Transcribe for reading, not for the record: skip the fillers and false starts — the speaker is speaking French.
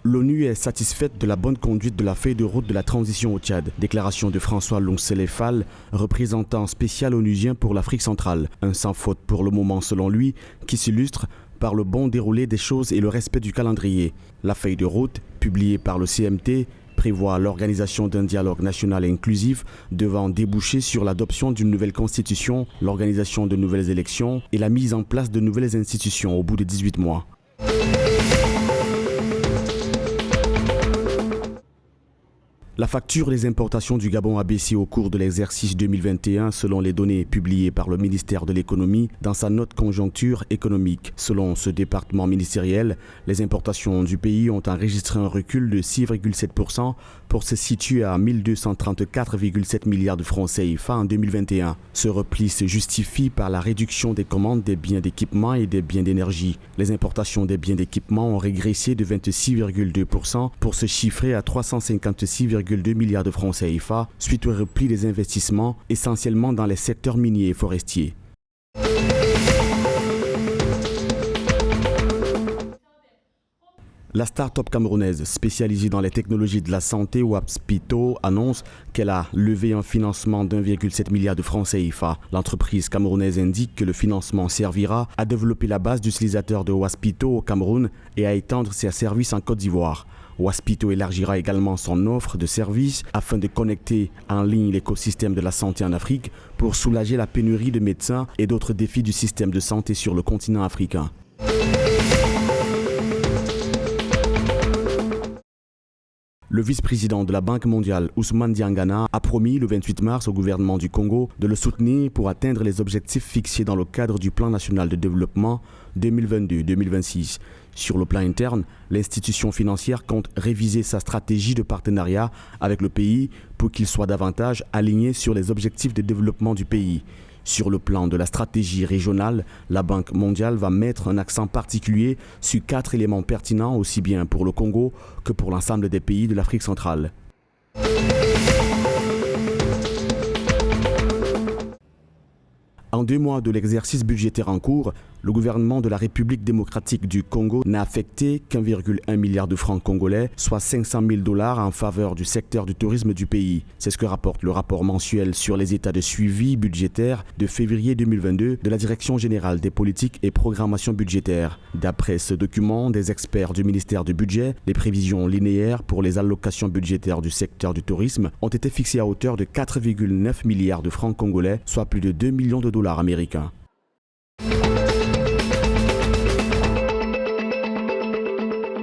L'ONU est satisfaite de la bonne conduite de la feuille de route de la transition au Tchad. Déclaration de François Loncélé Fall, représentant spécial onusien pour l'Afrique centrale. Un sans faute pour le moment selon lui, qui s'illustre par le bon déroulé des choses et le respect du calendrier. La feuille de route, publiée par le CMT, prévoit l'organisation d'un dialogue national et inclusif devant déboucher sur l'adoption d'une nouvelle constitution, l'organisation de nouvelles élections et la mise en place de nouvelles institutions au bout de 18 mois. La facture des importations du Gabon a baissé au cours de l'exercice 2021 selon les données publiées par le ministère de l'économie dans sa note conjoncture économique. Selon ce département ministériel, les importations du pays ont enregistré un recul de 6,7% pour se situer à 1234,7 milliards de francs CFA en 2021. Ce repli se justifie par la réduction des commandes des biens d'équipement et des biens d'énergie. Les importations des biens d'équipement ont régressé de 26,2% pour se chiffrer à 356,2 milliards de francs CFA suite au repli des investissements, essentiellement dans les secteurs miniers et forestiers. La start-up camerounaise spécialisée dans les technologies de la santé, Waspito, annonce qu'elle a levé un financement d'1,7 milliard de francs CFA. L'entreprise camerounaise indique que le financement servira à développer la base d'utilisateurs de Waspito au Cameroun et à étendre ses services en Côte d'Ivoire. Waspito élargira également son offre de services afin de connecter en ligne l'écosystème de la santé en Afrique pour soulager la pénurie de médecins et d'autres défis du système de santé sur le continent africain. Le vice-président de la Banque mondiale, Ousmane Diangana, a promis le 28 mars au gouvernement du Congo de le soutenir pour atteindre les objectifs fixés dans le cadre du Plan national de développement 2022-2026. Sur le plan interne, l'institution financière compte réviser sa stratégie de partenariat avec le pays pour qu'il soit davantage aligné sur les objectifs de développement du pays. Sur le plan de la stratégie régionale, la Banque mondiale va mettre un accent particulier sur 4 éléments pertinents aussi bien pour le Congo que pour l'ensemble des pays de l'Afrique centrale. En 2 mois de l'exercice budgétaire en cours, le gouvernement de la République démocratique du Congo n'a affecté qu'1,1 milliard de francs congolais, soit 500 000 $ en faveur du secteur du tourisme du pays. C'est ce que rapporte le rapport mensuel sur les états de suivi budgétaire de février 2022 de la Direction générale des politiques et programmation budgétaire. D'après ce document des experts du ministère du Budget, les prévisions linéaires pour les allocations budgétaires du secteur du tourisme ont été fixées à hauteur de 4,9 milliards de francs congolais, soit plus de 2 millions de $ américains.